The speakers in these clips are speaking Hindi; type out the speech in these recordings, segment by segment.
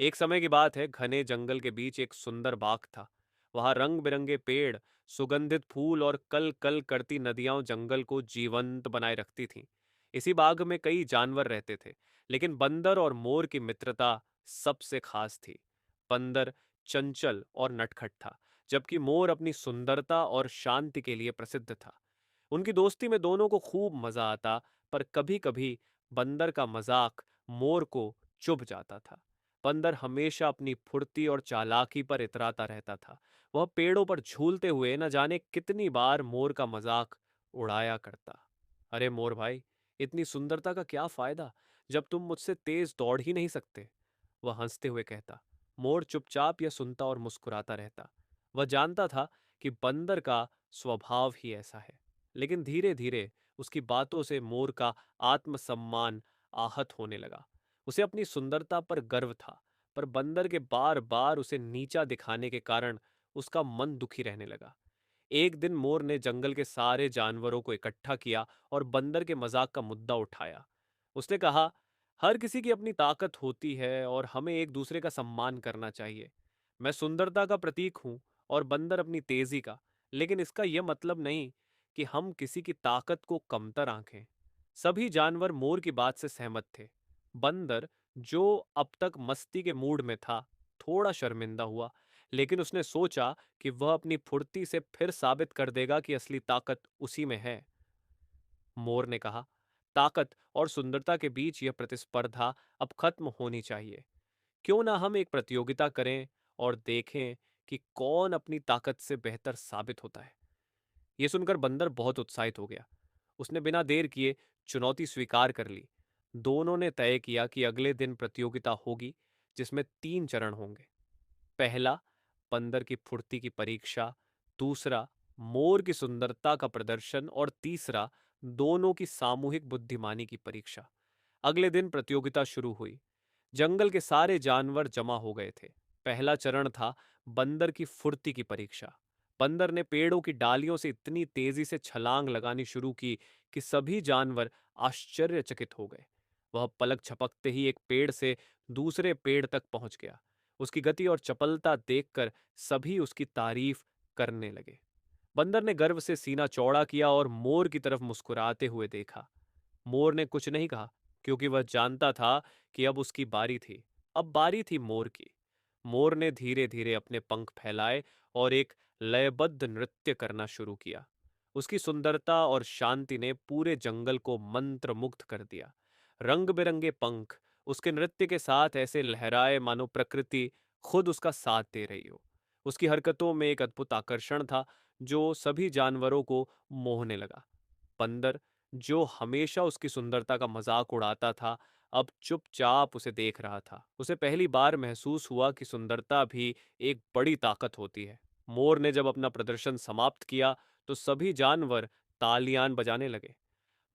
एक समय की बात है, घने जंगल के बीच एक सुंदर बाग था। वहां रंग बिरंगे पेड़, सुगंधित फूल और कल कल करती नदियां जंगल को जीवंत बनाए रखती थीं। इसी बाग में कई जानवर रहते थे, लेकिन बंदर और मोर की मित्रता सबसे खास थी। बंदर चंचल और नटखट था, जबकि मोर अपनी सुंदरता और शांति के लिए प्रसिद्ध था। उनकी दोस्ती में दोनों को खूब मजा आता, पर कभी कभी बंदर का मजाक मोर को चुभ जाता था। बंदर हमेशा अपनी फुर्ती और चालाकी पर इतराता रहता था। वह पेड़ों पर झूलते हुए न जाने कितनी बार मोर का मजाक उड़ाया करता। अरे मोर भाई, इतनी सुंदरता का क्या फायदा जब तुम मुझसे तेज दौड़ ही नहीं सकते, वह हंसते हुए कहता। मोर चुपचाप यह सुनता और मुस्कुराता रहता। वह जानता था कि बंदर का स्वभाव ही ऐसा है। लेकिन धीरे धीरे उसकी बातों से मोर का आत्मसम्मान आहत होने लगा। उसे अपनी सुंदरता पर गर्व था, पर बंदर के बार बार उसे नीचा दिखाने के कारण उसका मन दुखी रहने लगा। एक दिन मोर ने जंगल के सारे जानवरों को इकट्ठा किया और बंदर के मजाक का मुद्दा उठाया। उसने कहा, हर किसी की अपनी ताकत होती है और हमें एक दूसरे का सम्मान करना चाहिए। मैं सुंदरता का प्रतीक हूं और बंदर अपनी तेजी का, लेकिन इसका यह मतलब नहीं कि हम किसी की ताकत को कमतर आंकें। सभी जानवर मोर की बात से सहमत थे। बंदर, जो अब तक मस्ती के मूड में था, थोड़ा शर्मिंदा हुआ, लेकिन उसने सोचा कि वह अपनी फुर्ती से फिर साबित कर देगा कि असली ताकत उसी में है। मोर ने कहा, ताकत और सुंदरता के बीच यह प्रतिस्पर्धा अब खत्म होनी चाहिए। क्यों ना हम एक प्रतियोगिता करें और देखें कि कौन अपनी ताकत से बेहतर साबित होता है। यह सुनकर बंदर बहुत उत्साहित हो गया। उसने बिना देर किए चुनौती स्वीकार कर ली। दोनों ने तय किया कि अगले दिन प्रतियोगिता होगी, जिसमें 3 चरण होंगे। पहला, बंदर की फुर्ती की परीक्षा। दूसरा, मोर की सुंदरता का प्रदर्शन। और तीसरा, दोनों की सामूहिक बुद्धिमानी की परीक्षा। अगले दिन प्रतियोगिता शुरू हुई। जंगल के सारे जानवर जमा हो गए थे। पहला चरण था बंदर की फुर्ती की परीक्षा। बंदर ने पेड़ों की डालियों से इतनी तेजी से छलांग लगानी शुरू की कि सभी जानवर आश्चर्यचकित हो गए। वह पलक झपकते ही एक पेड़ से दूसरे पेड़ तक पहुंच गया। उसकी गति और चपलता देखकर सभी उसकी तारीफ करने लगे। बंदर ने गर्व से सीना चौड़ा किया और मोर की तरफ मुस्कुराते हुए देखा। मोर ने कुछ नहीं कहा, क्योंकि वह जानता था कि अब उसकी बारी थी। अब बारी थी मोर की। मोर ने धीरे धीरे अपने पंख फैलाए और एक लयबद्ध नृत्य करना शुरू किया। उसकी सुंदरता और शांति ने पूरे जंगल को मंत्रमुग्ध कर दिया। रंग बिरंगे पंख उसके नृत्य के साथ ऐसे लहराए मानो प्रकृति खुद उसका साथ दे रही हो। उसकी हरकतों में एक अद्भुत आकर्षण था, जो सभी जानवरों को मोहने लगा। बंदर, जो हमेशा उसकी सुंदरता का मजाक उड़ाता था, अब चुपचाप उसे देख रहा था। उसे पहली बार महसूस हुआ कि सुंदरता भी एक बड़ी ताकत होती है। मोर ने जब अपना प्रदर्शन समाप्त किया, तो सभी जानवर तालियां बजाने लगे।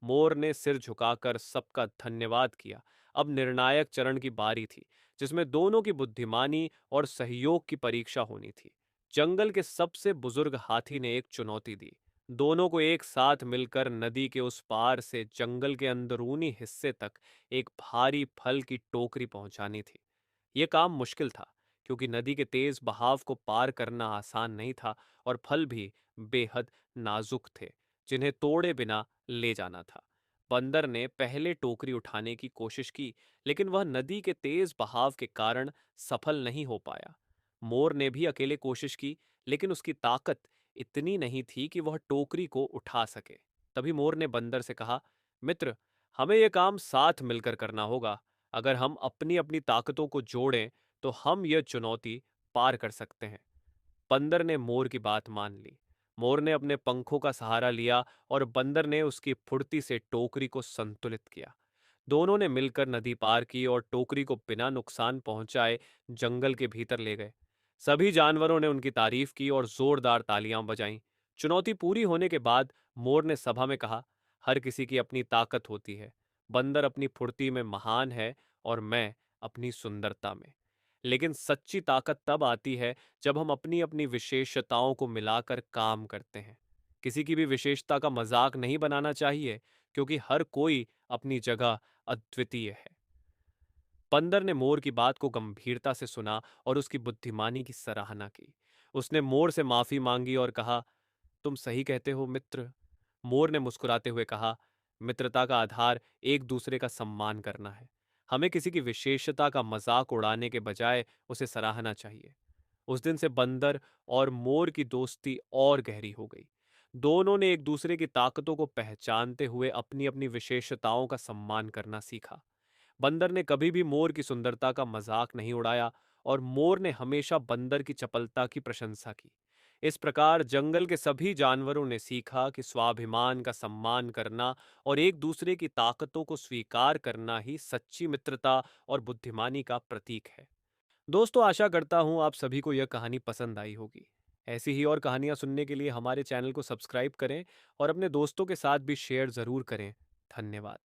मोर ने सिर झुकाकर सबका धन्यवाद किया। अब निर्णायक चरण की बारी थी, जिसमें दोनों की बुद्धिमानी और सहयोग की परीक्षा होनी थी। जंगल के सबसे बुजुर्ग हाथी ने एक चुनौती दी। दोनों को एक साथ मिलकर नदी के उस पार से जंगल के अंदरूनी हिस्से तक एक भारी फल की टोकरी पहुंचानी थी। यह काम मुश्किल था, क्योंकि नदी के तेज बहाव को पार करना आसान नहीं था और फल भी बेहद नाजुक थे, जिन्हें तोड़े बिना ले जाना था। बंदर ने पहले टोकरी उठाने की कोशिश की, लेकिन वह नदी के तेज बहाव के कारण सफल नहीं हो पाया। मोर ने भी अकेले कोशिश की, लेकिन उसकी ताकत इतनी नहीं थी कि वह टोकरी को उठा सके। तभी मोर ने बंदर से कहा, मित्र, हमें यह काम साथ मिलकर करना होगा। अगर हम अपनी अपनी ताकतों को जोड़ें, तो हम यह चुनौती पार कर सकते हैं। बंदर ने मोर की बात मान ली। मोर ने अपने पंखों का सहारा लिया और बंदर ने उसकी फुर्ती से टोकरी को संतुलित किया। दोनों ने मिलकर नदी पार की और टोकरी को बिना नुकसान पहुंचाए जंगल के भीतर ले गए। सभी जानवरों ने उनकी तारीफ की और जोरदार तालियां बजाईं। चुनौती पूरी होने के बाद मोर ने सभा में कहा, हर किसी की अपनी ताकत होती है। बंदर अपनी फुर्ती में महान है और मैं अपनी सुंदरता में। लेकिन सच्ची ताकत तब आती है जब हम अपनी अपनी विशेषताओं को मिलाकर काम करते हैं। किसी की भी विशेषता का मजाक नहीं बनाना चाहिए, क्योंकि हर कोई अपनी जगह अद्वितीय है। बंदर ने मोर की बात को गंभीरता से सुना और उसकी बुद्धिमानी की सराहना की। उसने मोर से माफी मांगी और कहा, तुम सही कहते हो मित्र। मोर ने मुस्कुराते हुए कहा, मित्रता का आधार एक दूसरे का सम्मान करना है। हमें किसी की विशेषता का मजाक उड़ाने के बजाय उसे सराहना चाहिए। उस दिन से बंदर और मोर की दोस्ती और गहरी हो गई। दोनों ने एक दूसरे की ताकतों को पहचानते हुए अपनी अपनी विशेषताओं का सम्मान करना सीखा। बंदर ने कभी भी मोर की सुंदरता का मजाक नहीं उड़ाया और मोर ने हमेशा बंदर की चपलता की प्रशंसा की। इस प्रकार जंगल के सभी जानवरों ने सीखा कि स्वाभिमान का सम्मान करना और एक दूसरे की ताकतों को स्वीकार करना ही सच्ची मित्रता और बुद्धिमानी का प्रतीक है। दोस्तों, आशा करता हूँ आप सभी को यह कहानी पसंद आई होगी। ऐसी ही और कहानियाँ सुनने के लिए हमारे चैनल को सब्सक्राइब करें और अपने दोस्तों के साथ भी शेयर ज़रूर करें। धन्यवाद।